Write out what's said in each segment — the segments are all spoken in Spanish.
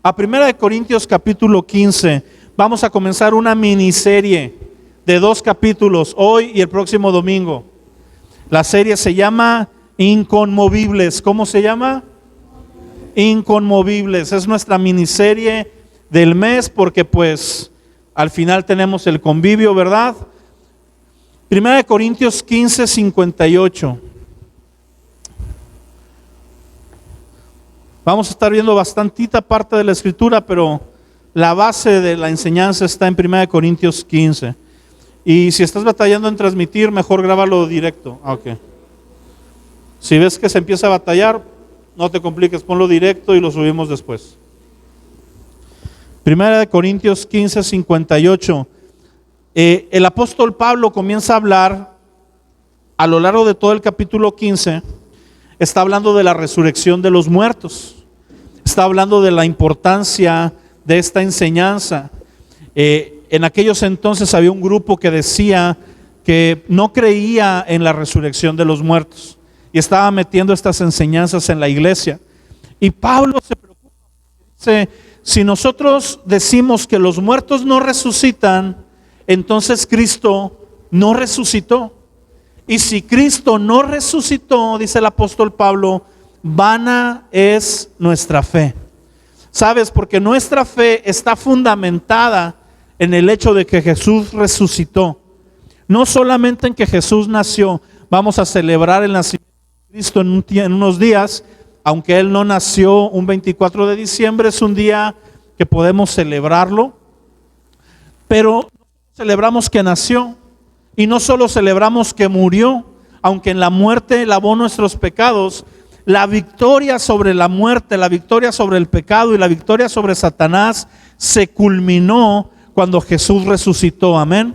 a 1 Corintios capítulo 15. Vamos a comenzar una miniserie de 2 capítulos, hoy y el próximo domingo. La serie se llama Inconmovibles. ¿Cómo se llama? Inconmovibles. Es nuestra miniserie del mes porque pues al final tenemos el convivio, ¿verdad? 1 Corintios 15, 58. Vamos a estar viendo bastantita parte de la escritura, pero la base de la enseñanza está en 1 Corintios 15. Y si estás batallando en transmitir, mejor grábalo directo. Okay. Si ves que se empieza a batallar, no te compliques, ponlo directo y lo subimos después. 1 Corintios 15, 58. El apóstol Pablo comienza a hablar a lo largo de todo el capítulo 15. Está hablando de la resurrección de los muertos. Está hablando de la importancia de esta enseñanza. En aquellos entonces había un grupo que decía que no creía en la resurrección de los muertos y estaba metiendo estas enseñanzas en la iglesia. Y Pablo se preocupa, dice, si nosotros decimos que los muertos no resucitan, entonces Cristo no resucitó. Y si Cristo no resucitó, dice el apóstol Pablo, vana es nuestra fe. ¿Sabes? Porque nuestra fe está fundamentada en el hecho de que Jesús resucitó. No solamente en que Jesús nació. Vamos a celebrar el nacimiento de Cristo en unos días. Aunque Él no nació un 24 de diciembre, es un día que podemos celebrarlo. Pero celebramos que nació. Y no solo celebramos que murió, aunque en la muerte lavó nuestros pecados. La victoria sobre la muerte, la victoria sobre el pecado y la victoria sobre Satanás se culminó cuando Jesús resucitó. Amén.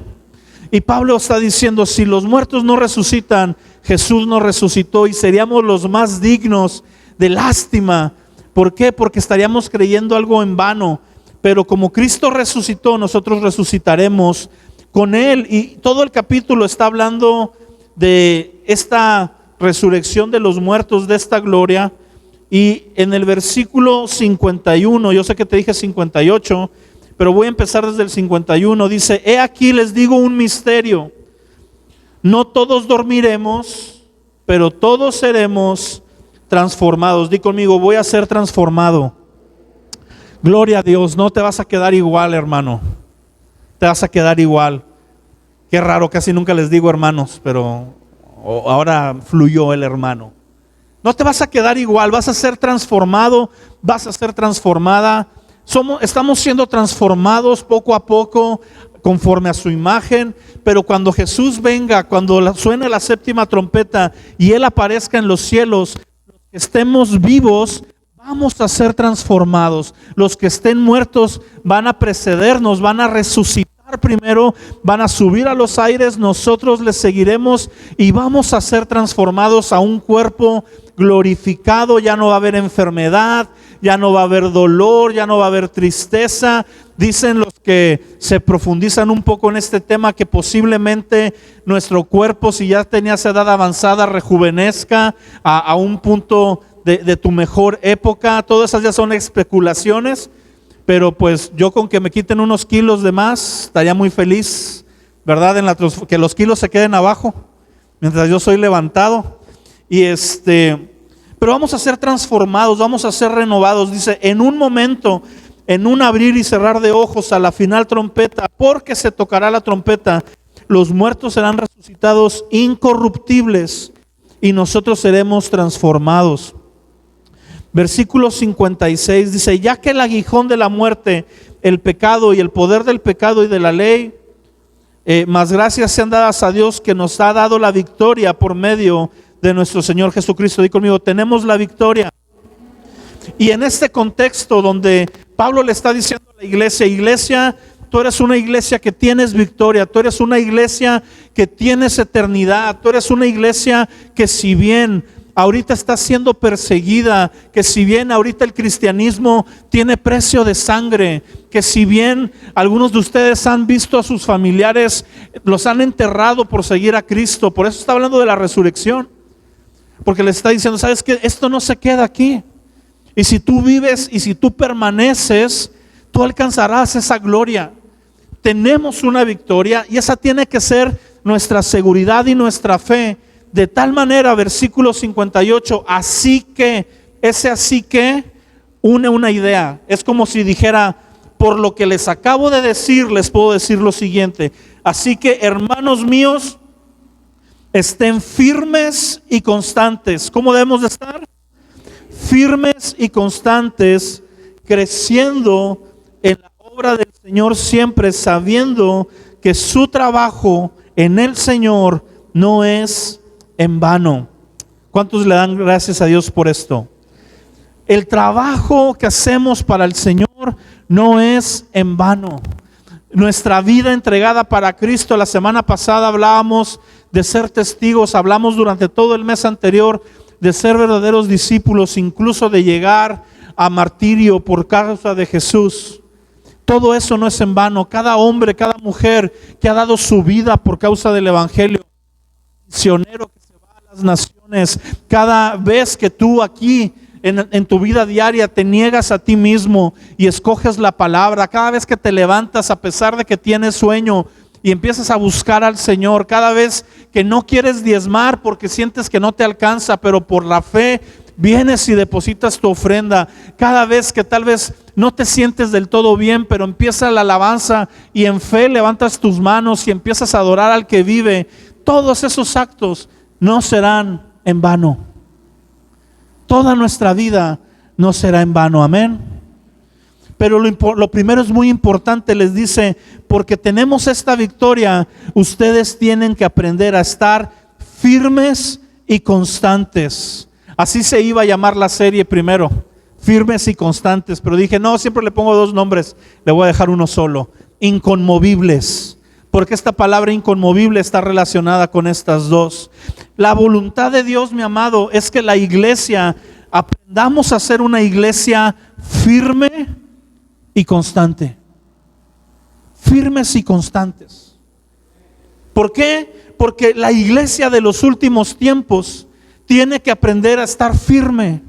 Y Pablo está diciendo, si los muertos no resucitan, Jesús no resucitó y seríamos los más dignos de lástima. ¿Por qué? Porque estaríamos creyendo algo en vano. Pero como Cristo resucitó, nosotros resucitaremos con Él. Y todo el capítulo está hablando de esta resurrección de los muertos, de esta gloria. Y en el versículo 51, yo sé que te dije 58, pero voy a empezar desde el 51. Dice, he aquí les digo un misterio. No todos dormiremos, pero todos seremos transformados. Di conmigo, voy a ser transformado. Gloria a Dios, no te vas a quedar igual, hermano. Te vas a quedar igual. Qué raro, casi nunca les digo hermanos, pero ahora fluyó el hermano. No te vas a quedar igual, vas a ser transformado, vas a ser transformada. Estamos siendo transformados poco a poco conforme a su imagen, pero cuando Jesús venga, cuando suene la séptima trompeta y Él aparezca en los cielos, los que estemos vivos vamos a ser transformados. Los que estén muertos van a precedernos, van a resucitar primero, van a subir a los aires, nosotros les seguiremos y vamos a ser transformados a un cuerpo glorificado. Ya no va a haber enfermedad, ya no va a haber dolor, ya no va a haber tristeza. Dicen los que se profundizan un poco en este tema que posiblemente nuestro cuerpo, si ya tenías edad avanzada, rejuvenezca a un punto de tu mejor época. Todas esas ya son especulaciones. Pero pues yo con que me quiten unos kilos de más, estaría muy feliz, ¿verdad? Que los kilos se queden abajo, mientras yo soy levantado. Pero vamos a ser transformados, vamos a ser renovados. Dice, en un momento, en un abrir y cerrar de ojos, a la final trompeta, porque se tocará la trompeta, los muertos serán resucitados incorruptibles y nosotros seremos transformados. Versículo 56 dice, ya que el aguijón de la muerte, el pecado y el poder del pecado y de la ley, más gracias sean dadas a Dios que nos ha dado la victoria por medio de nuestro Señor Jesucristo. Di conmigo, tenemos la victoria. Y en este contexto donde Pablo le está diciendo a la iglesia, tú eres una iglesia que tienes victoria, tú eres una iglesia que tienes eternidad, tú eres una iglesia que si bien ahorita está siendo perseguida, que si bien ahorita el cristianismo tiene precio de sangre, que si bien algunos de ustedes han visto a sus familiares, los han enterrado por seguir a Cristo, por eso está hablando de la resurrección, porque les está diciendo, ¿sabes qué? Esto no se queda aquí. Y si tú vives y si tú permaneces, tú alcanzarás esa gloria. Tenemos una victoria y esa tiene que ser nuestra seguridad y nuestra fe. De tal manera, versículo 58, así que, ese así que une una idea. Es como si dijera, por lo que les acabo de decir, les puedo decir lo siguiente. Así que, hermanos míos, estén firmes y constantes. ¿Cómo debemos de estar? Firmes y constantes, creciendo en la obra del Señor siempre, sabiendo que su trabajo en el Señor no es en vano. ¿Cuántos le dan gracias a Dios por esto? El trabajo que hacemos para el Señor no es en vano. Nuestra vida entregada para Cristo, la semana pasada hablábamos de ser testigos, hablamos durante todo el mes anterior de ser verdaderos discípulos, incluso de llegar a martirio por causa de Jesús. Todo eso no es en vano. Cada hombre, cada mujer que ha dado su vida por causa del Evangelio, misionero que se va a las naciones, cada vez que tú aquí en tu vida diaria te niegas a ti mismo y escoges la palabra, cada vez que te levantas a pesar de que tienes sueño y empiezas a buscar al Señor, cada vez que no quieres diezmar porque sientes que no te alcanza, pero por la fe vienes y depositas tu ofrenda, cada vez que tal vez no te sientes del todo bien, pero empieza la alabanza y en fe levantas tus manos y empiezas a adorar al que vive, todos esos actos no serán en vano. Toda nuestra vida no será en vano, amén. Pero lo primero es muy importante, les dice, porque tenemos esta victoria, ustedes tienen que aprender a estar firmes y constantes. Así se iba a llamar la serie primero, firmes y constantes, pero dije, no, siempre le pongo dos nombres, le voy a dejar uno solo, inconmovibles. Porque esta palabra inconmovible está relacionada con estas dos. La voluntad de Dios, mi amado, es que la iglesia aprendamos a ser una iglesia firme y constante. Firmes y constantes. ¿Por qué? Porque la iglesia de los últimos tiempos tiene que aprender a estar firme,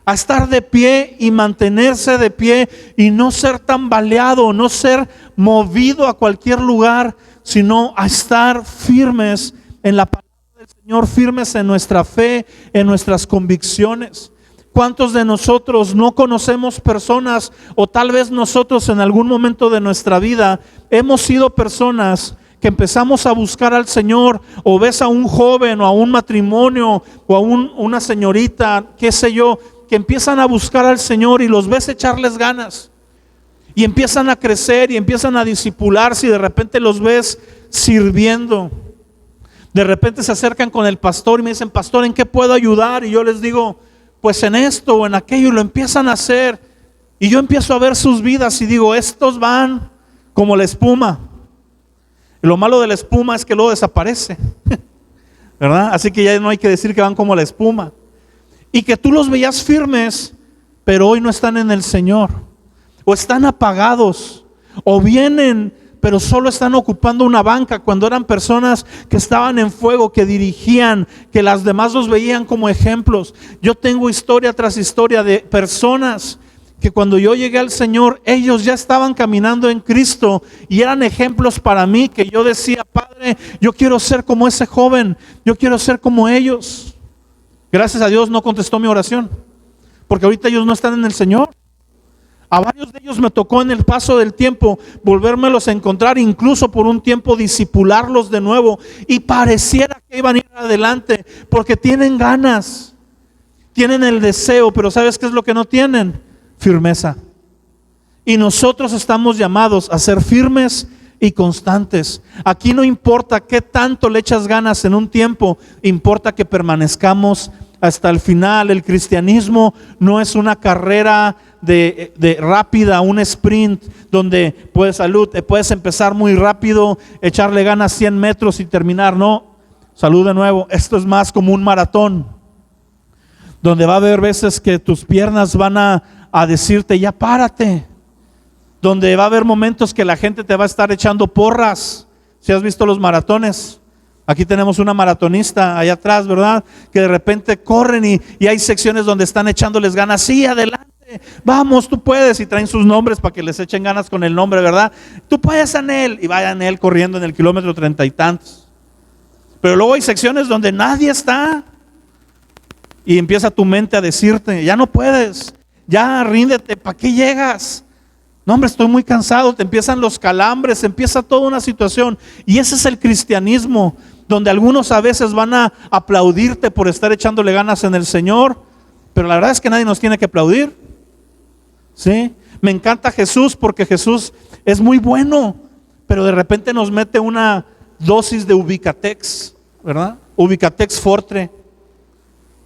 a estar de pie y mantenerse de pie y no ser tambaleado, no ser movido a cualquier lugar, sino a estar firmes en la palabra del Señor, firmes en nuestra fe, en nuestras convicciones. ¿Cuántos de nosotros no conocemos personas o tal vez nosotros en algún momento de nuestra vida hemos sido personas que empezamos a buscar al Señor, o ves a un joven o a un matrimonio o a una señorita, qué sé yo, que empiezan a buscar al Señor y los ves echarles ganas y empiezan a crecer y empiezan a discipularse y de repente los ves sirviendo? De repente se acercan con el pastor y me dicen, pastor, ¿en qué puedo ayudar? Y yo les digo, pues en esto o en aquello, y lo empiezan a hacer. Y yo empiezo a ver sus vidas y digo, estos van como la espuma. Y lo malo de la espuma es que luego desaparece, ¿verdad? Así que ya no hay que decir que van como la espuma. Y que tú los veías firmes, pero hoy no están en el Señor, o están apagados, o vienen, pero solo están ocupando una banca, cuando eran personas que estaban en fuego, que dirigían, que las demás los veían como ejemplos. Yo tengo historia tras historia de personas que cuando yo llegué al Señor, ellos ya estaban caminando en Cristo y eran ejemplos para mí, que yo decía, Padre, yo quiero ser como ese joven, yo quiero ser como ellos. Gracias a Dios no contestó mi oración, porque ahorita ellos no están en el Señor. A varios de ellos me tocó en el paso del tiempo volvérmelos a encontrar, incluso por un tiempo discipularlos de nuevo, y pareciera que iban a ir adelante porque tienen ganas, tienen el deseo, pero ¿sabes qué es lo que no tienen? Firmeza. Y nosotros estamos llamados a ser firmes y constantes. Aquí no importa qué tanto le echas ganas en un tiempo, importa que permanezcamos hasta el final. El cristianismo no es una carrera de rápida, un sprint donde puedes empezar muy rápido, echarle ganas 100 metros y terminar. No, salud de nuevo. Esto es más como un maratón, donde va a haber veces que tus piernas van a decirte, ya párate. Donde va a haber momentos que la gente te va a estar echando porras. Si has visto los maratones, Aquí tenemos una maratonista allá atrás, ¿verdad? Que de repente corren y hay secciones donde están echándoles ganas. Sí, adelante, vamos, tú puedes. Y traen sus nombres para que les echen ganas con el nombre, ¿verdad? Tú puedes, Anel. Y vaya Anel corriendo en el kilómetro 30 y tantos. Pero luego hay secciones donde nadie está. Y empieza tu mente a decirte, ya no puedes, ya ríndete, ¿para qué llegas? No, hombre, estoy muy cansado. Te empiezan los calambres, empieza toda una situación. Y ese es el cristianismo, donde algunos a veces van a aplaudirte por estar echándole ganas en el Señor, pero la verdad es que nadie nos tiene que aplaudir. ¿Sí? Me encanta Jesús porque Jesús es muy bueno, pero de repente nos mete una dosis de Ubicatex, ¿verdad? Ubicatex Forte,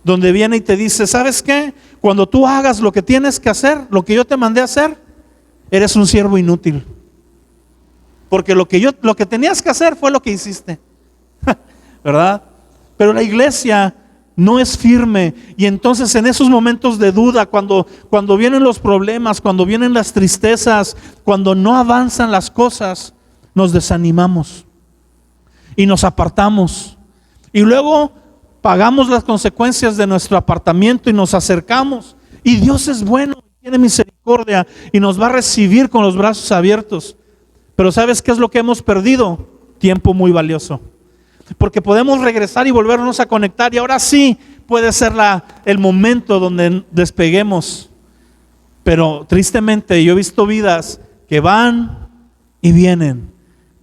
donde viene y te dice, ¿sabes qué? Cuando tú hagas lo que tienes que hacer, lo que yo te mandé a hacer, eres un siervo inútil. Porque lo que tenías que hacer fue lo que hiciste. ¿Verdad? Pero la iglesia no es firme, y entonces en esos momentos de duda, cuando vienen los problemas, cuando vienen las tristezas, cuando no avanzan las cosas, nos desanimamos y nos apartamos, y luego pagamos las consecuencias de nuestro apartamiento y nos acercamos, y Dios es bueno, tiene misericordia y nos va a recibir con los brazos abiertos. Pero ¿sabes qué es lo que hemos perdido? Tiempo muy valioso. Porque podemos regresar y volvernos a conectar, y ahora sí puede ser el momento donde despeguemos. Pero tristemente yo he visto vidas que van y vienen,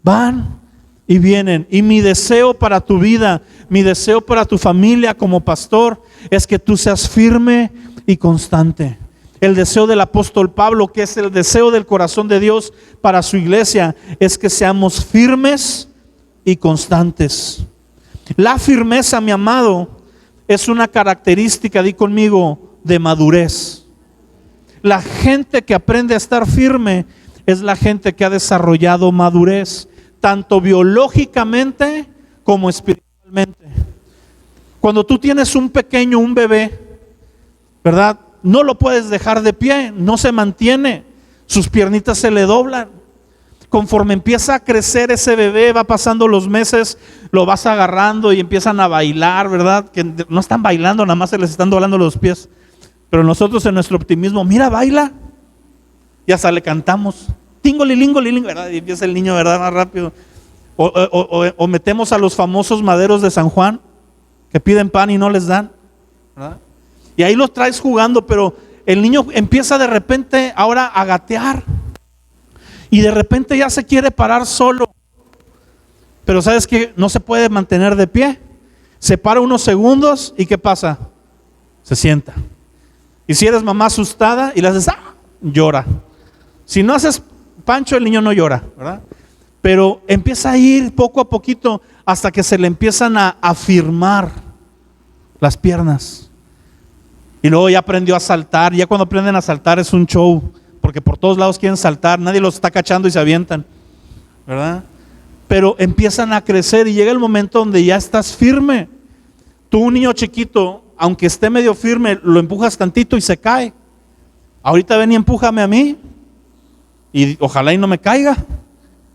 van y vienen. Y mi deseo para tu vida, mi deseo para tu familia como pastor, es que tú seas firme y constante. El deseo del apóstol Pablo, que es el deseo del corazón de Dios para su iglesia, es que seamos firmes y constantes. La firmeza, mi amado, es una característica, di conmigo, de madurez. La gente que aprende a estar firme es la gente que ha desarrollado madurez, tanto biológicamente como espiritualmente. Cuando tú tienes un bebé, ¿verdad? No lo puedes dejar de pie, no se mantiene, sus piernitas se le doblan. Conforme empieza a crecer ese bebé, va pasando los meses, lo vas agarrando y empiezan a bailar, ¿verdad? Que no están bailando, nada más se les están doblando los pies. Pero nosotros en nuestro optimismo, mira, baila. Y hasta le cantamos, tingolilingo, ¿verdad? Y empieza el niño, ¿verdad? Más rápido. O metemos a los famosos maderos de San Juan, que piden pan y no les dan, ¿verdad? Y ahí los traes jugando, pero el niño empieza de repente ahora a gatear. Y de repente ya se quiere parar solo. Pero ¿sabes qué? No se puede mantener de pie. Se para unos segundos y ¿qué pasa? Se sienta. Y si eres mamá asustada y le haces ¡ah!, llora. Si no haces pancho, el niño no llora, ¿verdad? Pero empieza a ir poco a poquito hasta que se le empiezan a afirmar las piernas. Y luego ya aprendió a saltar. Ya cuando aprenden a saltar es un show, porque por todos lados quieren saltar, nadie los está cachando y se avientan, ¿verdad? Pero empiezan a crecer y llega el momento donde ya estás firme. Tú, un niño chiquito, aunque esté medio firme, lo empujas tantito y se cae. Ahorita ven y empújame a mí y ojalá y no me caiga,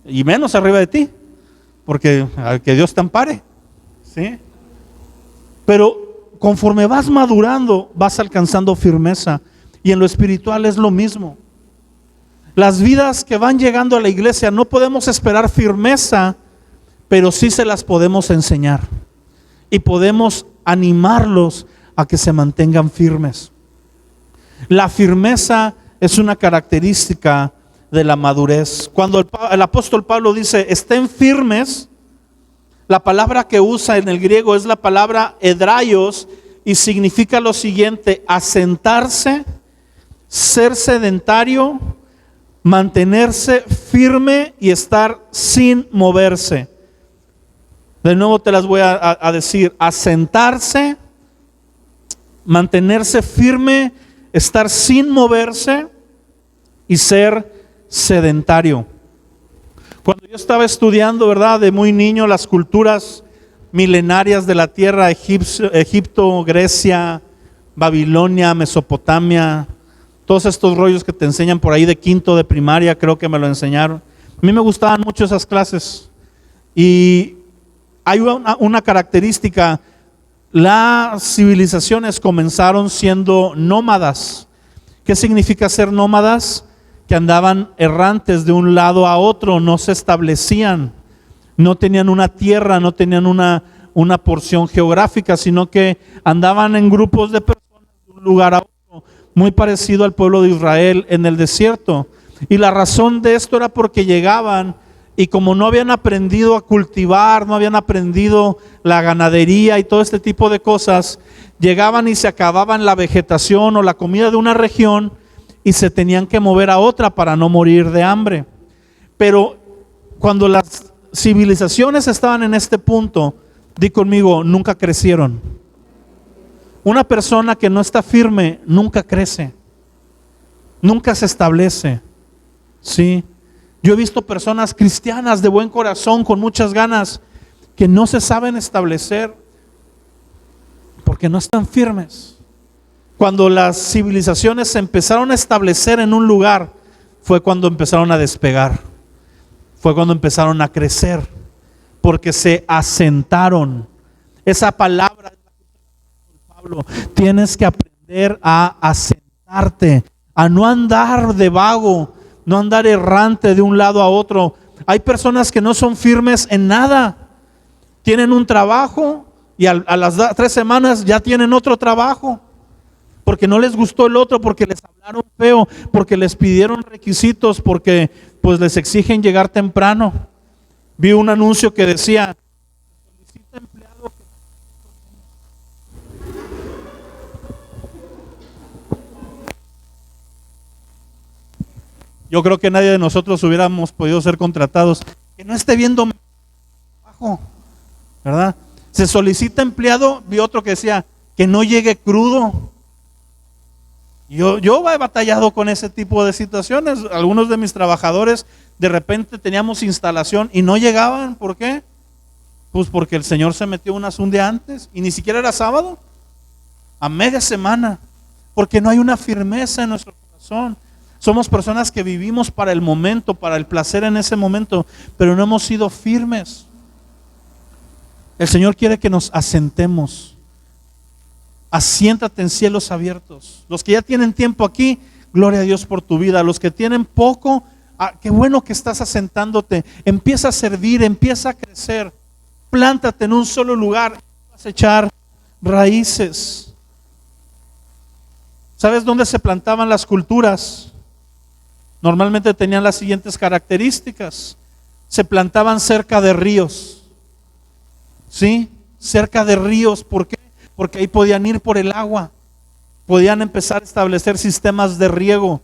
y menos arriba de ti, porque que Dios te ampare, ¿sí? Pero conforme vas madurando, vas alcanzando firmeza, y en lo espiritual es lo mismo. Las vidas que van llegando a la iglesia no podemos esperar firmeza, pero sí se las podemos enseñar y podemos animarlos a que se mantengan firmes. La firmeza es una característica de la madurez. Cuando el apóstol Pablo dice estén firmes, la palabra que usa en el griego es la palabra edraios y significa lo siguiente: asentarse, ser sedentario, mantenerse firme y estar sin moverse. De nuevo te las voy a decir: asentarse, mantenerse firme, estar sin moverse y ser sedentario. Cuando yo estaba estudiando, ¿verdad?, de muy niño, las culturas milenarias de la tierra, Egipto, Grecia, Babilonia, Mesopotamia, todos estos rollos que te enseñan por ahí de quinto de primaria, creo que me lo enseñaron. A mí me gustaban mucho esas clases. Y hay una característica. Las civilizaciones comenzaron siendo nómadas. ¿Qué significa ser nómadas? Que andaban errantes de un lado a otro, no se establecían, no tenían una tierra, no tenían una porción geográfica, sino que andaban en grupos de personas de un lugar a otro, muy parecido al pueblo de Israel en el desierto. Y la razón de esto era porque llegaban y como no habían aprendido a cultivar, no habían aprendido la ganadería y todo este tipo de cosas, llegaban y se acababan la vegetación o la comida de una región y se tenían que mover a otra para no morir de hambre. Pero cuando las civilizaciones estaban en este punto, di conmigo, nunca crecieron. Una persona que no está firme nunca crece, nunca se establece. Sí. Yo he visto personas cristianas de buen corazón, con muchas ganas, que no se saben establecer porque no están firmes. Cuando las civilizaciones se empezaron a establecer en un lugar, fue cuando empezaron a despegar, fue cuando empezaron a crecer, porque se asentaron. Esa palabra de Pablo, tienes que aprender a asentarte, a no andar de vago, no andar errante de un lado a otro. Hay personas que no son firmes en nada. Tienen un trabajo y a las 3 semanas ya tienen otro trabajo. Porque no les gustó el otro, porque les hablaron feo, porque les pidieron requisitos, porque pues les exigen llegar temprano. Vi un anuncio que decía, solicita empleado que... Yo creo que nadie de nosotros hubiéramos podido ser contratados. Que no esté viendo trabajo, ¿verdad? Se solicita empleado, vi otro que decía, que no llegue crudo. Yo he batallado con ese tipo de situaciones. Algunos de mis trabajadores de repente teníamos instalación y no llegaban. ¿Por qué? Pues porque el Señor se metió un día antes y ni siquiera era sábado, a media semana, porque no hay una firmeza en nuestro corazón. Somos personas que vivimos para el momento, para el placer en ese momento, pero no hemos sido firmes. El Señor quiere que nos asentemos. Asiéntate en cielos abiertos. Los que ya tienen tiempo aquí, gloria a Dios por tu vida. Los que tienen poco, qué bueno que estás asentándote. Empieza a servir, empieza a crecer. Plántate en un solo lugar, vas a echar raíces. ¿Sabes dónde se plantaban las culturas? Normalmente tenían las siguientes características. Se plantaban cerca de ríos. ¿Sí? Cerca de ríos. ¿Por qué? Porque ahí podían ir por el agua. Podían empezar a establecer sistemas de riego.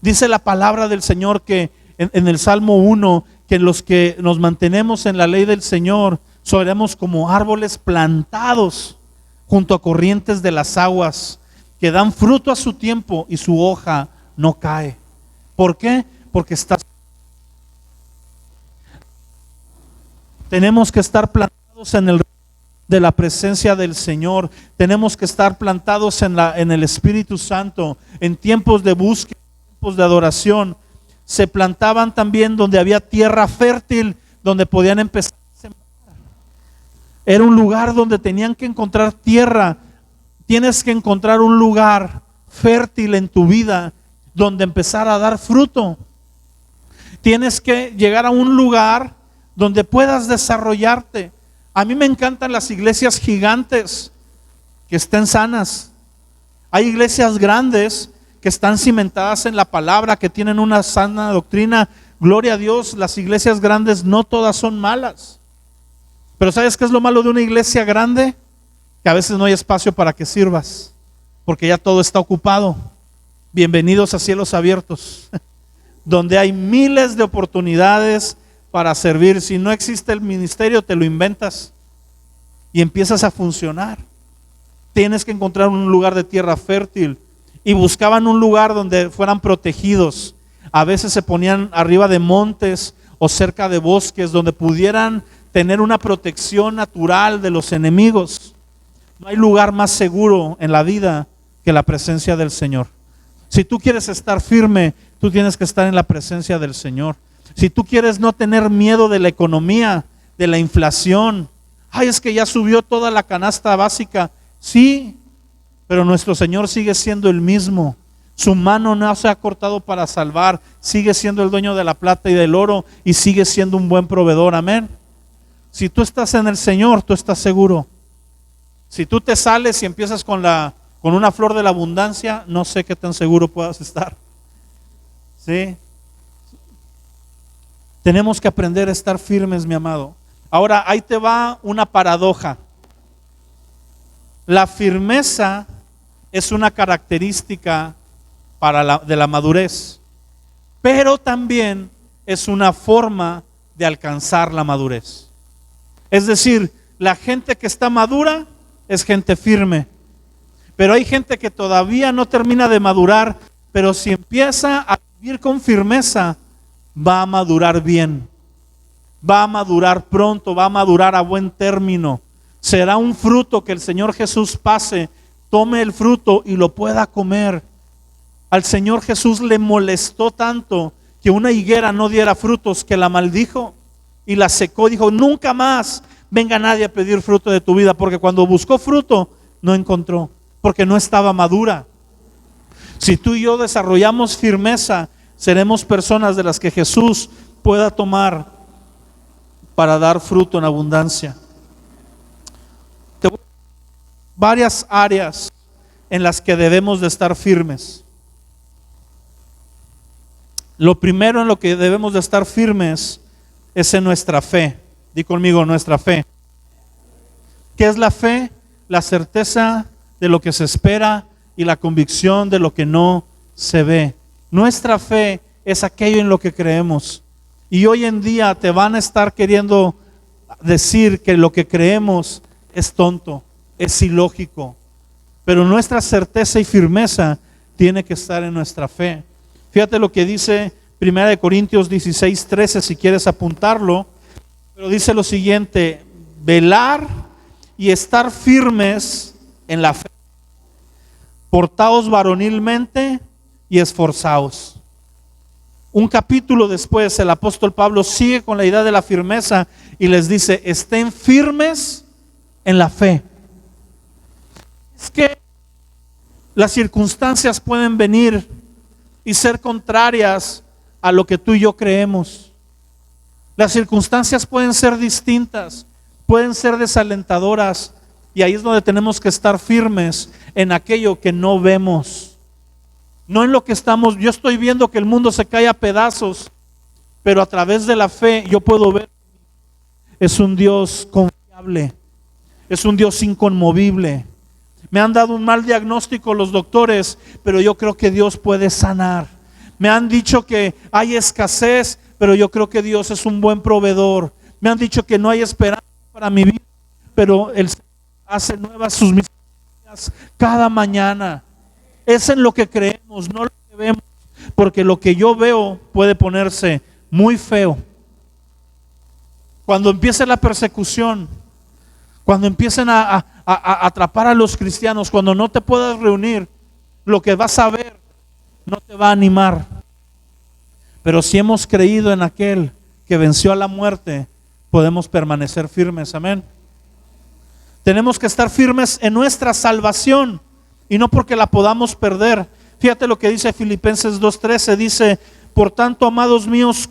Dice la palabra del Señor que en el Salmo 1, que los que nos mantenemos en la ley del Señor, seremos como árboles plantados junto a corrientes de las aguas, que dan fruto a su tiempo y su hoja no cae. ¿Por qué? Porque tenemos que estar plantados en el de la presencia del Señor. Tenemos que estar plantados en el Espíritu Santo, en tiempos de búsqueda, tiempos de adoración. Se plantaban también donde había tierra fértil, donde podían empezar a sembrar. Era un lugar donde tenían que encontrar tierra. Tienes que encontrar un lugar fértil en tu vida donde empezar a dar fruto. Tienes que llegar a un lugar donde puedas desarrollarte. A mí me encantan las iglesias gigantes que estén sanas. Hay iglesias grandes que están cimentadas en la palabra, que tienen una sana doctrina. Gloria a Dios, las iglesias grandes no todas son malas. Pero ¿sabes qué es lo malo de una iglesia grande? Que a veces no hay espacio para que sirvas, porque ya todo está ocupado. Bienvenidos a cielos abiertos, donde hay miles de oportunidades para servir. Si no existe el ministerio, te lo inventas y empiezas a funcionar. Tienes que encontrar un lugar de tierra fértil, y buscaban un lugar donde fueran protegidos. A veces se ponían arriba de montes o cerca de bosques, donde pudieran tener una protección natural de los enemigos. No hay lugar más seguro en la vida que la presencia del Señor. Si tú quieres estar firme, tú tienes que estar en la presencia del Señor. Si tú quieres no tener miedo de la economía, de la inflación, Ay, es que ya subió toda la canasta básica. Sí, pero nuestro Señor sigue siendo el mismo. Su mano no se ha cortado para salvar. Sigue siendo el dueño de la plata y del oro y sigue siendo un buen proveedor. Amén. Si tú estás en el Señor, tú estás seguro. Si tú te sales y empiezas con una flor de la abundancia, no sé qué tan seguro puedas estar. ¿Sí? Tenemos que aprender a estar firmes, mi amado. Ahora, ahí te va una paradoja. La firmeza es una característica de la madurez, pero también es una forma de alcanzar la madurez. Es decir, la gente que está madura es gente firme, pero hay gente que todavía no termina de madurar, pero si empieza a vivir con firmeza, va a madurar bien, va a madurar pronto, va a madurar a buen término. Será un fruto que el Señor Jesús pase, tome el fruto y lo pueda comer. Al Señor Jesús le molestó tanto que una higuera no diera frutos que la maldijo y la secó. Dijo: nunca más venga nadie a pedir fruto de tu vida, porque cuando buscó fruto no encontró, porque no estaba madura. Si tú y yo desarrollamos firmeza, seremos personas de las que Jesús pueda tomar para dar fruto en abundancia. Varias áreas en las que debemos de estar firmes. Lo primero en lo que debemos de estar firmes es en nuestra fe. Di conmigo, nuestra fe. ¿Qué es la fe? La certeza de lo que se espera y la convicción de lo que no se ve. Nuestra fe es aquello en lo que creemos. Y hoy en día te van a estar queriendo decir que lo que creemos es tonto, es ilógico. Pero nuestra certeza y firmeza tiene que estar en nuestra fe. Fíjate lo que dice 1 Corintios 16:13, si quieres apuntarlo. Pero dice lo siguiente: velar y estar firmes en la fe. Portaos varonilmente y esforzaos. Un capítulo después, el apóstol Pablo sigue con la idea de la firmeza y les dice: estén firmes en la fe. Es que las circunstancias pueden venir y ser contrarias a lo que tú y yo creemos. Las circunstancias pueden ser distintas, pueden ser desalentadoras, y ahí es donde tenemos que estar firmes en aquello que no vemos. No en lo que estamos. Yo estoy viendo que el mundo se cae a pedazos, pero a través de la fe yo puedo ver. Es un Dios confiable, es un Dios inconmovible. Me han dado un mal diagnóstico los doctores, pero yo creo que Dios puede sanar. Me han dicho que hay escasez, pero yo creo que Dios es un buen proveedor. Me han dicho que no hay esperanza para mi vida, pero Él hace nuevas sus misericordias cada mañana. Es en lo que creemos, no lo que vemos, porque lo que yo veo puede ponerse muy feo. Cuando empiece la persecución, cuando empiecen a atrapar a los cristianos, cuando no te puedas reunir, lo que vas a ver no te va a animar. Pero si hemos creído en aquel que venció a la muerte, podemos permanecer firmes. Amén. Tenemos que estar firmes en nuestra salvación y no porque la podamos perder. Fíjate lo que dice Filipenses 2:13, dice: por tanto, amados míos,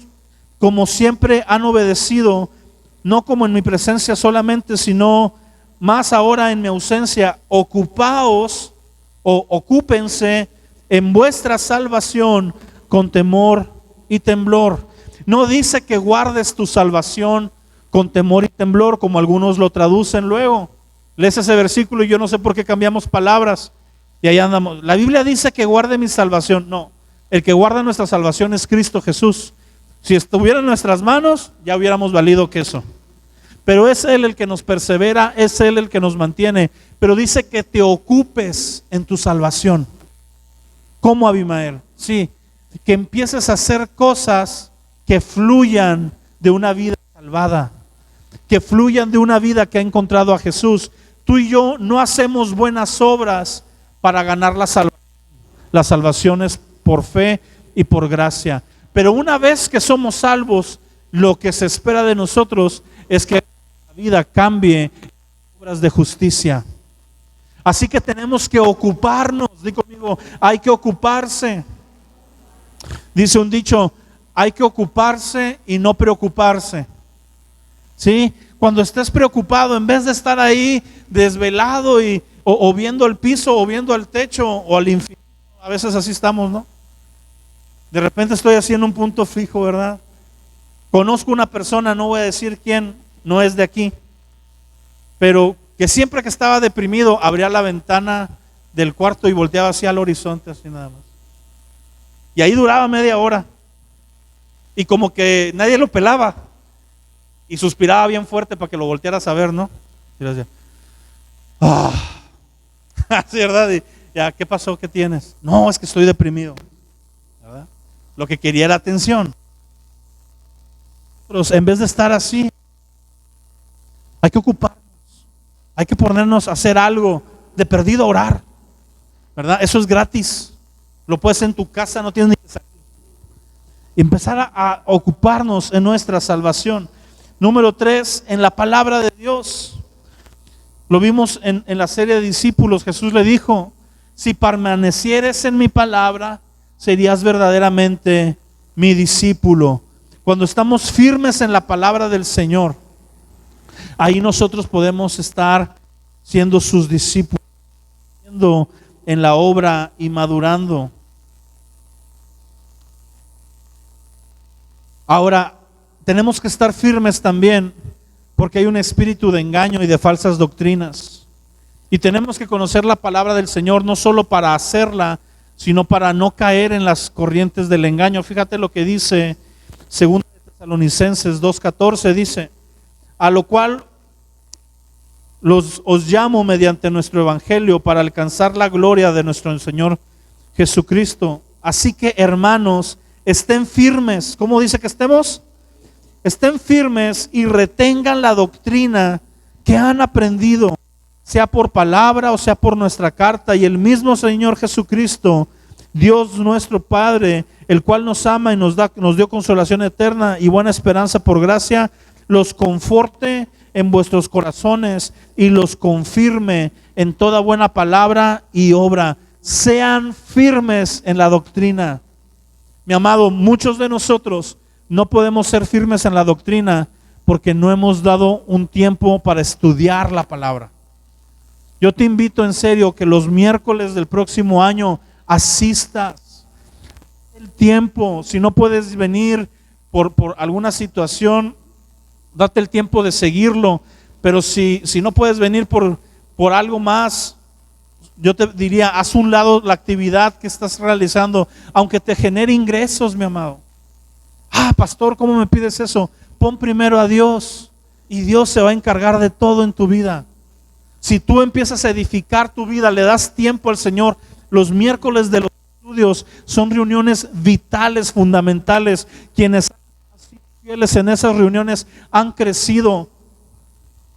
como siempre han obedecido, no como en mi presencia solamente, sino más ahora en mi ausencia, ocúpense en vuestra salvación con temor y temblor. No dice que guardes tu salvación con temor y temblor, como algunos lo traducen luego. Lees ese versículo y yo no sé por qué cambiamos palabras y ahí andamos. La Biblia dice que guarde mi salvación. No, el que guarda nuestra salvación es Cristo Jesús. Si estuviera en nuestras manos, ya hubiéramos valido queso. Pero es Él el que nos persevera, es Él el que nos mantiene. Pero dice que te ocupes en tu salvación. ¿Cómo, Abimael? Sí, que empieces a hacer cosas que fluyan de una vida salvada, que fluyan de una vida que ha encontrado a Jesús. Tú y yo no hacemos buenas obras para ganar la salvación. La salvación es por fe y por gracia. Pero una vez que somos salvos, lo que se espera de nosotros es que vida cambie en obras de justicia. Así que tenemos que ocuparnos. Di conmigo, hay que ocuparse. Dice un dicho, hay que ocuparse y no preocuparse. ¿Sí? Cuando estés preocupado, en vez de estar ahí desvelado o viendo el piso o viendo al techo o al infinito, a veces así estamos, ¿no? De repente estoy así en un punto fijo, ¿verdad? Conozco una persona, no voy a decir quién, no es de aquí, pero que siempre que estaba deprimido abría la ventana del cuarto y volteaba hacia el horizonte, así nada más. Y ahí duraba media hora. Y como que nadie lo pelaba. Y suspiraba bien fuerte para que lo voltearas a ver, ¿no? Y le decía, así, ¿verdad? Y ya, ¿qué pasó? ¿Qué tienes? No, es que estoy deprimido, ¿verdad? Lo que quería era atención. Pero en vez de estar así, hay que ocuparnos. Hay que ponernos a hacer algo, de perdido a orar, ¿verdad? Eso es gratis. Lo puedes hacer en tu casa, no tienes ni que salir. Y empezar a ocuparnos en nuestra salvación. Número 3, en la palabra de Dios. Lo vimos en la serie de discípulos. Jesús le dijo, si permanecieres en mi palabra, serías verdaderamente mi discípulo. Cuando estamos firmes en la palabra del Señor, ahí nosotros podemos estar siendo sus discípulos, siendo en la obra y madurando. Ahora, tenemos que estar firmes también porque hay un espíritu de engaño y de falsas doctrinas. Y tenemos que conocer la palabra del Señor no solo para hacerla, sino para no caer en las corrientes del engaño. Fíjate lo que dice 2 Tesalonicenses 2:14, dice, a lo cual os llamo mediante nuestro evangelio para alcanzar la gloria de nuestro Señor Jesucristo. Así que, hermanos, estén firmes. ¿Cómo dice que estemos? Estén firmes y retengan la doctrina que han aprendido, sea por palabra o sea por nuestra carta. Y el mismo Señor Jesucristo, Dios nuestro Padre, el cual nos ama y nos dio consolación eterna y buena esperanza por gracia, los conforte en vuestros corazones y los confirme en toda buena palabra y obra. Sean firmes en la doctrina. Mi amado, muchos de nosotros no podemos ser firmes en la doctrina porque no hemos dado un tiempo para estudiar la palabra. Yo te invito en serio que los miércoles del próximo año asistas. El tiempo, si no puedes venir por alguna situación, date el tiempo de seguirlo, pero si no puedes venir por algo más, yo te diría, haz un lado la actividad que estás realizando, aunque te genere ingresos, mi amado. Pastor, ¿cómo me pides eso? Pon primero a Dios y Dios se va a encargar de todo en tu vida. Si tú empiezas a edificar tu vida, le das tiempo al Señor. Los miércoles de los estudios son reuniones vitales, fundamentales. Quienes han sido fieles en esas reuniones han crecido.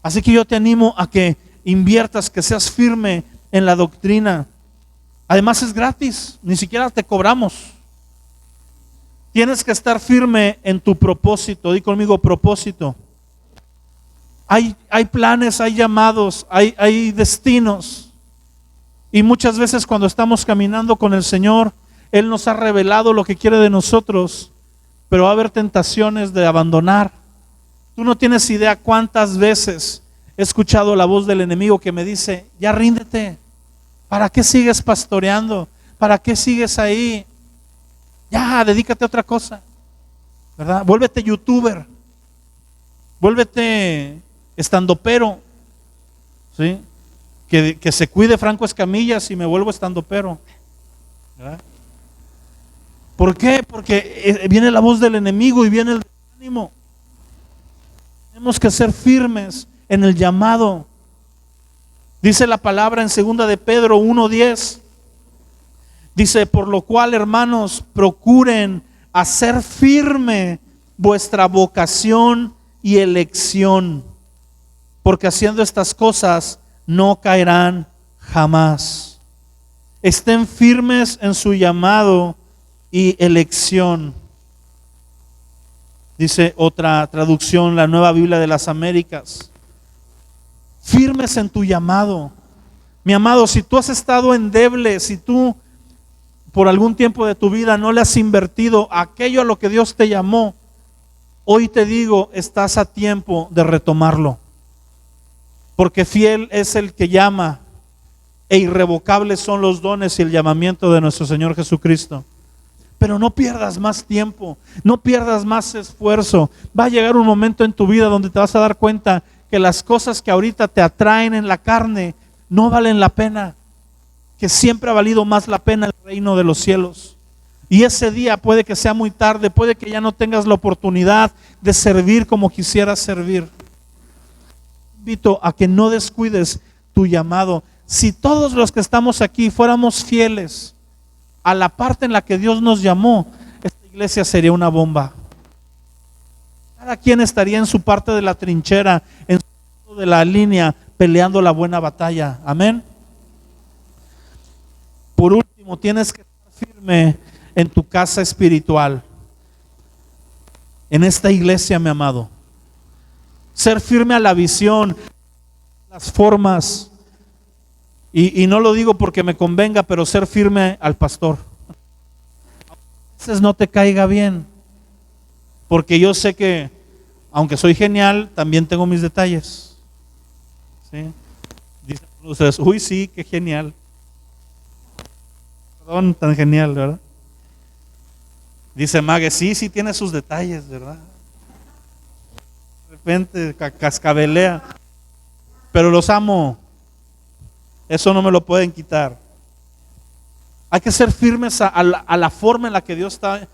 Así que yo te animo a que inviertas, que seas firme en la doctrina. Además es gratis, ni siquiera te cobramos. Tienes que estar firme en tu propósito. Di conmigo, propósito. Hay planes, hay llamados, hay destinos. Y muchas veces cuando estamos caminando con el Señor, Él nos ha revelado lo que quiere de nosotros, pero va a haber tentaciones de abandonar. Tú no tienes idea cuántas veces he escuchado la voz del enemigo que me dice, ya ríndete. ¿Para qué sigues pastoreando? ¿Para qué sigues ahí? Ya, dedícate a otra cosa, ¿verdad? Vuélvete youtuber, vuélvete estandopero, ¿sí? Que se cuide Franco Escamilla si me vuelvo estandopero, ¿verdad? ¿Por qué? Porque viene la voz del enemigo y viene el desánimo. Tenemos que ser firmes en el llamado. Dice la palabra en 2 de Pedro 1:10. Dice, por lo cual, hermanos, procuren hacer firme vuestra vocación y elección, porque haciendo estas cosas no caerán jamás. Estén firmes en su llamado y elección. Dice otra traducción, la Nueva Biblia de las Américas. firmes en tu llamado. Mi amado, si tú has estado endeble, si tú por algún tiempo de tu vida no le has invertido aquello a lo que Dios te llamó, hoy te digo, estás a tiempo de retomarlo. Porque fiel es el que llama e irrevocables son los dones y el llamamiento de nuestro Señor Jesucristo. Pero no pierdas más tiempo, no pierdas más esfuerzo. Va a llegar un momento en tu vida donde te vas a dar cuenta que las cosas que ahorita te atraen en la carne no valen la pena, que siempre ha valido más la pena el reino de los cielos. Y ese día puede que sea muy tarde, puede que ya no tengas la oportunidad de servir como quisieras servir. Te invito a que no descuides tu llamado. Si todos los que estamos aquí fuéramos fieles a la parte en la que Dios nos llamó, esta iglesia sería una bomba. Cada quien estaría en su parte de la trinchera, en su parte de la línea, peleando la buena batalla. Amén. Por último, tienes que estar firme en tu casa espiritual, en esta iglesia, mi amado. Ser firme a la visión, las formas, y no lo digo porque me convenga, pero ser firme al pastor. A veces no te caiga bien, porque yo sé que, aunque soy genial, también tengo mis detalles. ¿Sí? Dicen ustedes, uy, sí, qué genial. Perdón, tan genial, ¿verdad? Dice Mague, sí, sí tiene sus detalles, ¿verdad? De repente cascabelea, pero los amo. Eso no me lo pueden quitar. Hay que ser firmes a la forma en la que Dios está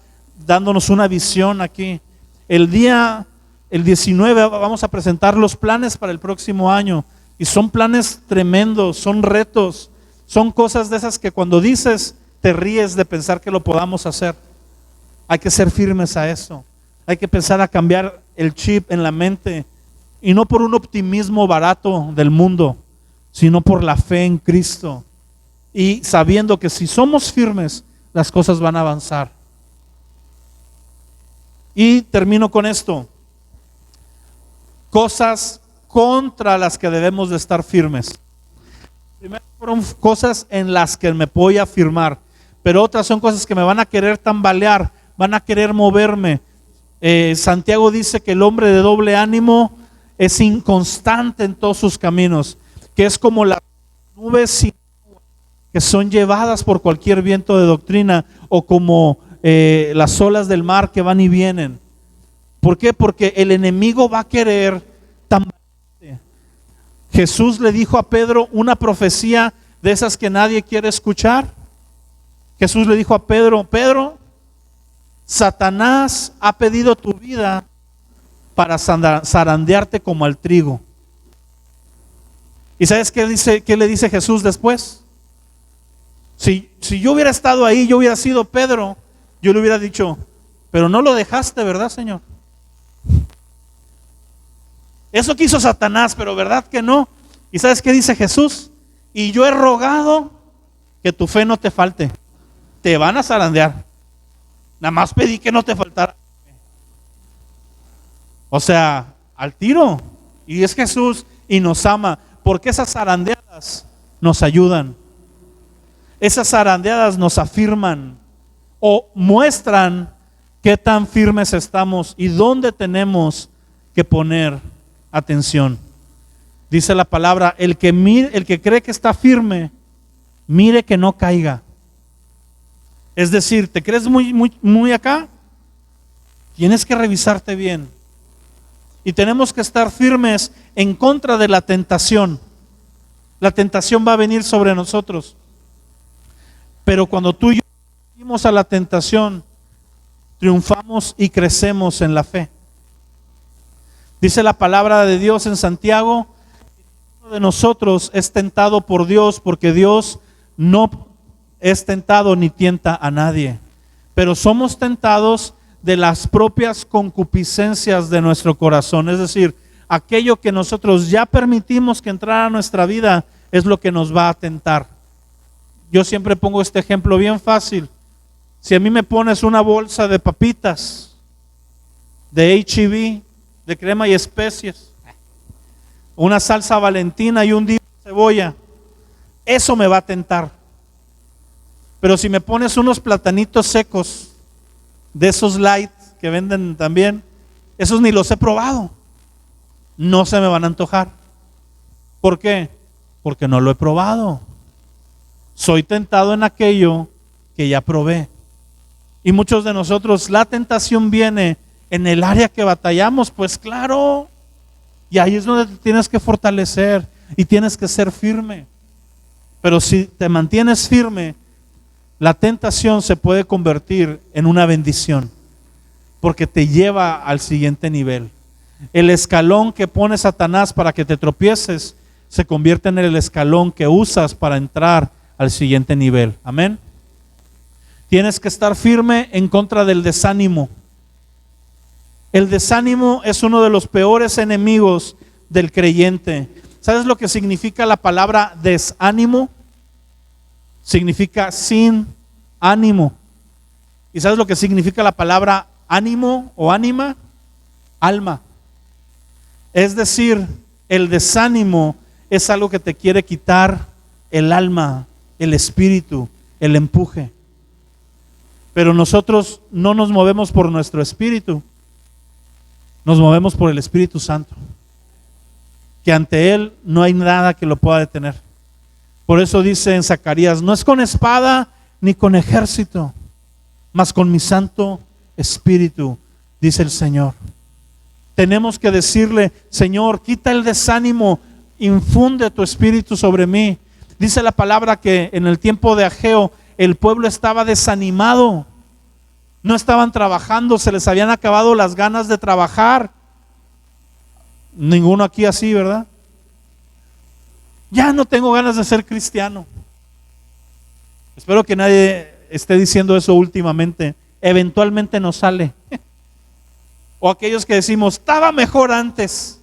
dándonos una visión aquí. El 19 vamos a presentar los planes para el próximo año. Y son planes tremendos, son retos, son cosas de esas que cuando dices te ríes de pensar que lo podamos hacer. Hay que ser firmes a eso. Hay que empezar a cambiar el chip en la mente. Y no por un optimismo barato del mundo, sino por la fe en Cristo. Y sabiendo que si somos firmes, las cosas van a avanzar. Y termino con esto. Cosas contra las que debemos de estar firmes. Primero fueron cosas en las que me voy a afirmar, pero otras son cosas que me van a querer tambalear, van a querer moverme. Santiago dice que el hombre de doble ánimo es inconstante en todos sus caminos, que es como las nubes que son llevadas por cualquier viento de doctrina, o como las olas del mar que van y vienen. ¿Por qué? Porque el enemigo va a querer tambalearte. Jesús le dijo a Pedro una profecía de esas que nadie quiere escuchar. Jesús le dijo a Pedro, Pedro, Satanás ha pedido tu vida para zarandearte como al trigo. ¿Y sabes qué le dice Jesús después? Si yo hubiera estado ahí, yo hubiera sido Pedro, yo le hubiera dicho, pero no lo dejaste, ¿verdad, Señor? Eso quiso Satanás, pero ¿verdad que no? ¿Y sabes qué dice Jesús? Y yo he rogado que tu fe no te falte. Te van a zarandear. Nada más pedí que no te faltara. O sea, al tiro. Y es Jesús y nos ama, porque esas zarandeadas nos ayudan. Esas zarandeadas nos afirman o muestran qué tan firmes estamos y dónde tenemos que poner atención. Dice la palabra, el que cree que está firme, mire que no caiga. Es decir, ¿te crees muy acá? Tienes que revisarte bien. Y tenemos que estar firmes en contra de la tentación. La tentación va a venir sobre nosotros. Pero cuando tú y yo venimos a la tentación, triunfamos y crecemos en la fe. Dice la palabra de Dios en Santiago, ninguno de nosotros es tentado por Dios, porque Dios no es tentado ni tienta a nadie. Pero somos tentados de las propias concupiscencias de nuestro corazón. Es decir, aquello que nosotros ya permitimos que entrara a nuestra vida es lo que nos va a tentar. Yo siempre pongo este ejemplo bien fácil. Si a mí me pones una bolsa de papitas, de H-E-B, de crema y especias, una salsa Valentina y un dip de cebolla, eso me va a tentar. Pero si me pones unos platanitos secos, de esos light que venden también, esos ni los he probado, no se me van a antojar. ¿Por qué? Porque no lo he probado. Soy tentado en aquello que ya probé. Y muchos de nosotros, la tentación viene en el área que batallamos, pues claro. Y ahí es donde te tienes que fortalecer y tienes que ser firme. Pero si te mantienes firme, la tentación se puede convertir en una bendición, porque te lleva al siguiente nivel. El escalón que pone Satanás para que te tropieces se convierte en el escalón que usas para entrar al siguiente nivel. Amén. Tienes que estar firme en contra del desánimo. El desánimo es uno de los peores enemigos del creyente. ¿Sabes lo que significa la palabra desánimo? Significa sin ánimo. ¿Y sabes lo que significa la palabra ánimo o ánima? Alma. Es decir, el desánimo es algo que te quiere quitar el alma, el espíritu, el empuje. Pero nosotros no nos movemos por nuestro espíritu, nos movemos por el Espíritu Santo, que ante Él no hay nada que lo pueda detener. Por eso dice en Zacarías: no es con espada ni con ejército, mas con mi Santo Espíritu, dice el Señor. Tenemos que decirle: Señor, quita el desánimo, infunde tu espíritu sobre mí. Dice la palabra que en el tiempo de Ageo el pueblo estaba desanimado, no estaban trabajando, se les habían acabado las ganas de trabajar. Ninguno aquí así, ¿verdad? Ya no tengo ganas de ser cristiano. Espero que nadie esté diciendo eso últimamente. Eventualmente nos sale. O aquellos que decimos: estaba mejor antes.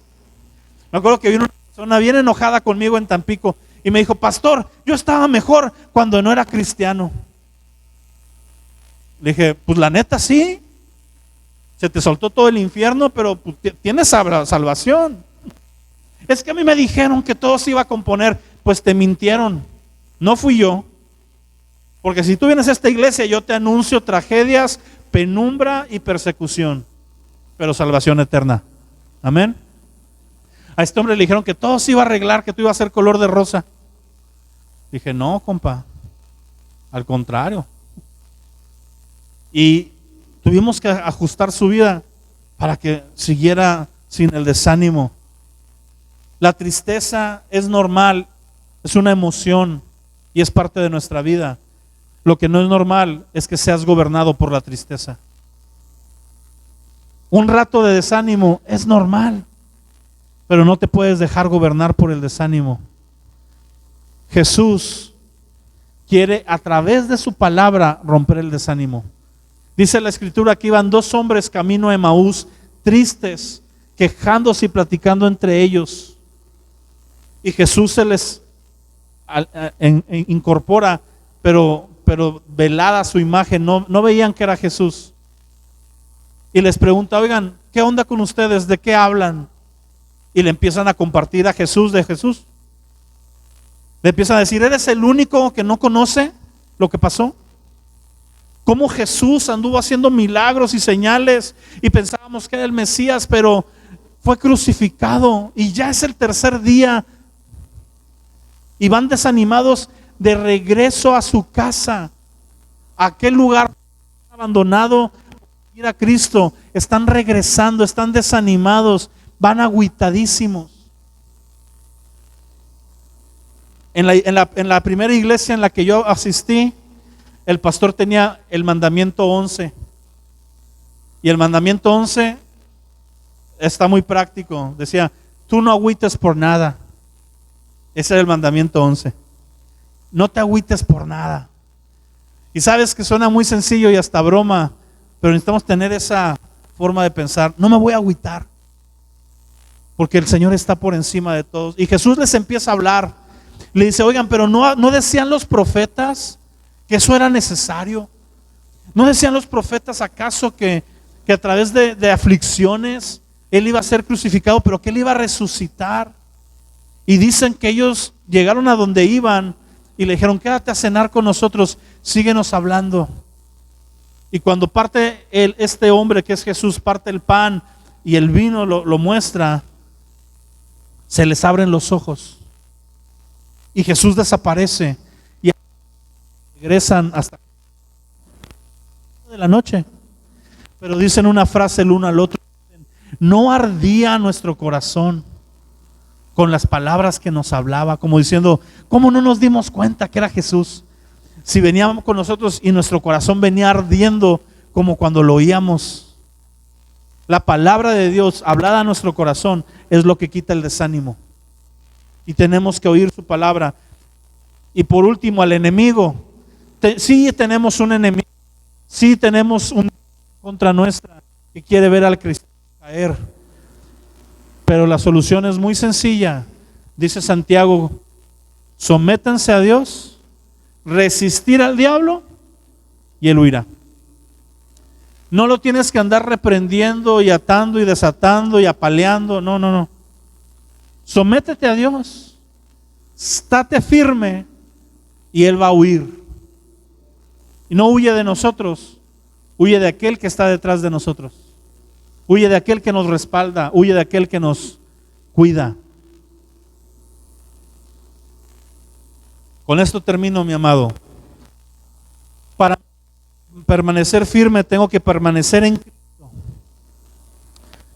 Me acuerdo que vino una persona bien enojada conmigo en Tampico y me dijo: pastor, yo estaba mejor cuando no era cristiano. Le dije: pues la neta sí, se te soltó todo el infierno, pero pues, tienes salvación. Es que a mí me dijeron que todo se iba a componer. Pues te mintieron, no fui yo. Porque si tú vienes a esta iglesia, yo te anuncio tragedias, penumbra y persecución, pero salvación eterna. Amén. A este hombre le dijeron que todo se iba a arreglar, que tú ibas a ser color de rosa. Dije: no, compa, al contrario. Y tuvimos que ajustar su vida para que siguiera sin el desánimo. La tristeza es normal, es una emoción y es parte de nuestra vida. Lo que no es normal es que seas gobernado por la tristeza. Un rato de desánimo es normal, pero no te puedes dejar gobernar por el desánimo. Jesús quiere a través de su palabra romper el desánimo. Dice la escritura que iban dos hombres camino a Emaús, tristes, quejándose y platicando entre ellos. Y Jesús se les incorpora, pero velada su imagen, no veían que era Jesús. Y les pregunta: oigan, ¿qué onda con ustedes? ¿De qué hablan? Y le empiezan a compartir a Jesús de Jesús. Le empiezan a decir: ¿eres el único que no conoce lo que pasó? Cómo Jesús anduvo haciendo milagros y señales y pensábamos que era el Mesías, pero fue crucificado y ya es el tercer día. Y van desanimados de regreso a su casa, a aquel lugar abandonado para ir a Cristo. Están regresando, están desanimados, van agüitadísimos. En la primera iglesia en la que yo asistí, el pastor tenía el mandamiento 11. Y el mandamiento 11 está muy práctico. Decía: tú no agüites por nada. Ese era el mandamiento 11. No te agüites por nada. Y sabes que suena muy sencillo y hasta broma, pero necesitamos tener esa forma de pensar: no me voy a agüitar, porque el Señor está por encima de todos. Y Jesús les empieza a hablar. Le dice: oigan, pero no decían los profetas que eso era necesario. ¿No decían los profetas acaso que a través de aflicciones Él iba a ser crucificado, pero que Él iba a resucitar? Y dicen que ellos llegaron a donde iban y le dijeron, quédate a cenar con nosotros, síguenos hablando. Y cuando parte este hombre que es Jesús, parte el pan y el vino lo muestra, se les abren los ojos. Y Jesús desaparece. Y regresan hasta de la noche. Pero dicen una frase el uno al otro. No ardía nuestro corazón con las palabras que nos hablaba, como diciendo, ¿cómo no nos dimos cuenta que era Jesús? Si veníamos con nosotros y nuestro corazón venía ardiendo como cuando lo oíamos. La palabra de Dios hablada a nuestro corazón es lo que quita el desánimo. Y tenemos que oír su palabra. Y por último, al enemigo. Sí tenemos un enemigo. Sí tenemos un contra nuestra que quiere ver al cristiano caer. Pero la solución es muy sencilla. Dice Santiago, sométanse a Dios, resistir al diablo y él huirá. No lo tienes que andar reprendiendo y atando y desatando y apaleando. No. Sométete a Dios, estate firme y él va a huir. Y no huye de nosotros, huye de aquel que está detrás de nosotros. Huye de aquel que nos respalda, huye de aquel que nos cuida. Con esto termino, mi amado. Para permanecer firme tengo que permanecer en Cristo.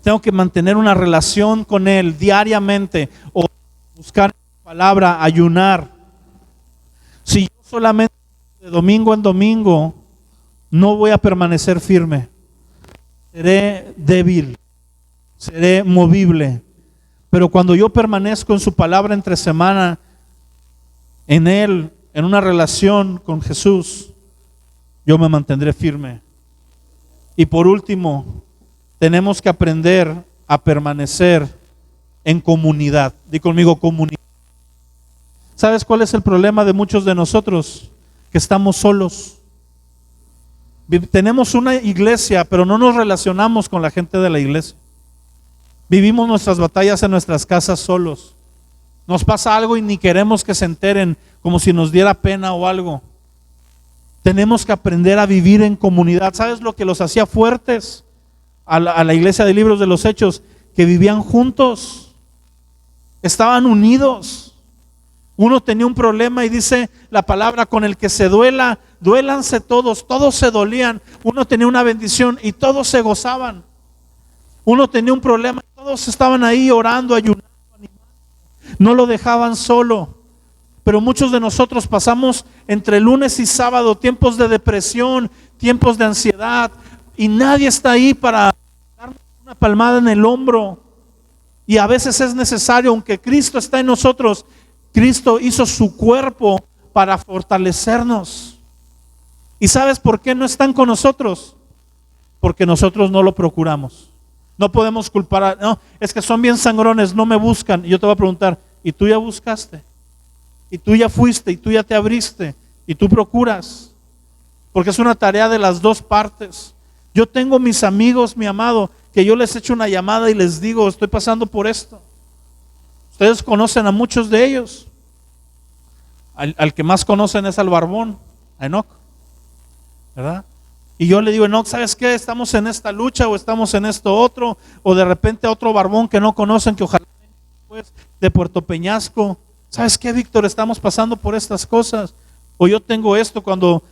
Tengo que mantener una relación con Él diariamente, o buscar su palabra, ayunar. Si yo solamente de domingo en domingo no voy a permanecer firme, seré débil, seré movible. Pero cuando yo permanezco en su palabra entre semana, en Él, en una relación con Jesús, yo me mantendré firme. Y por último, tenemos que aprender a permanecer en comunidad. Di conmigo, comunidad. ¿Sabes cuál es el problema de muchos de nosotros? Que estamos solos. Tenemos una iglesia, pero no nos relacionamos con la gente de la iglesia. Vivimos nuestras batallas en nuestras casas solos. Nos pasa algo y ni queremos que se enteren, como si nos diera pena o algo. Tenemos que aprender a vivir en comunidad. ¿Sabes lo que los hacía fuertes a la iglesia de Libros de los Hechos? Que vivían juntos, estaban unidos. Uno tenía un problema y dice la palabra, con el que se duela, duélanse todos. Todos se dolían. Uno tenía una bendición y todos se gozaban. Uno tenía un problema y todos estaban ahí orando, ayunando, animando. No lo dejaban solo. Pero muchos de nosotros pasamos entre lunes y sábado tiempos de depresión, tiempos de ansiedad, y nadie está ahí para darnos una palmada en el hombro. Y a veces es necesario, aunque Cristo está en nosotros, Cristo hizo su cuerpo para fortalecernos. ¿Y sabes por qué no están con nosotros? Porque nosotros no lo procuramos. No podemos culpar no, es que son bien sangrones, no me buscan. Y yo te voy a preguntar, ¿y tú ya buscaste? ¿Y tú ya fuiste? ¿Y tú ya te abriste? ¿Y tú procuras? Porque es una tarea de las dos partes. Yo tengo mis amigos, mi amado, que yo les echo una llamada y les digo, estoy pasando por esto. Ustedes conocen a muchos de ellos. Al que más conocen es al barbón, a Enoch, ¿verdad? Y yo le digo, Enoch, ¿sabes qué? Estamos en esta lucha o estamos en esto otro, o de repente otro barbón que no conocen, que ojalá después de Puerto Peñasco. ¿Sabes qué, Víctor? Estamos pasando por estas cosas. O yo tengo esto, cuando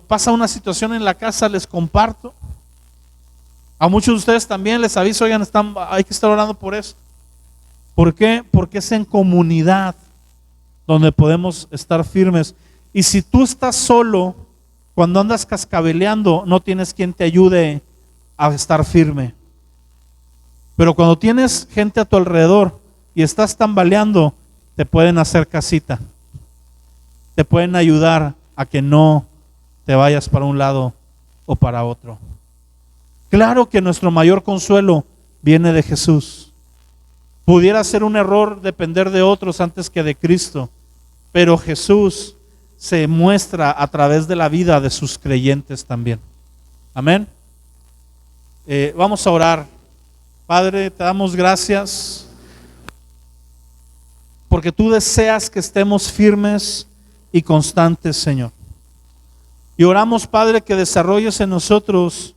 pasa una situación en la casa les comparto. A muchos de ustedes también les aviso, oigan, hay que estar orando por eso. ¿Por qué? Porque es en comunidad donde podemos estar firmes. Y si tú estás solo, cuando andas cascabeleando, no tienes quien te ayude a estar firme. Pero cuando tienes gente a tu alrededor y estás tambaleando, te pueden hacer casita. Te pueden ayudar a que no te vayas para un lado o para otro. Claro que nuestro mayor consuelo viene de Jesús. Pudiera ser un error depender de otros antes que de Cristo, pero Jesús se muestra a través de la vida de sus creyentes también. Amén. Vamos a orar. Padre, te damos gracias porque tú deseas que estemos firmes y constantes, Señor. Y oramos, Padre, que desarrolles en nosotros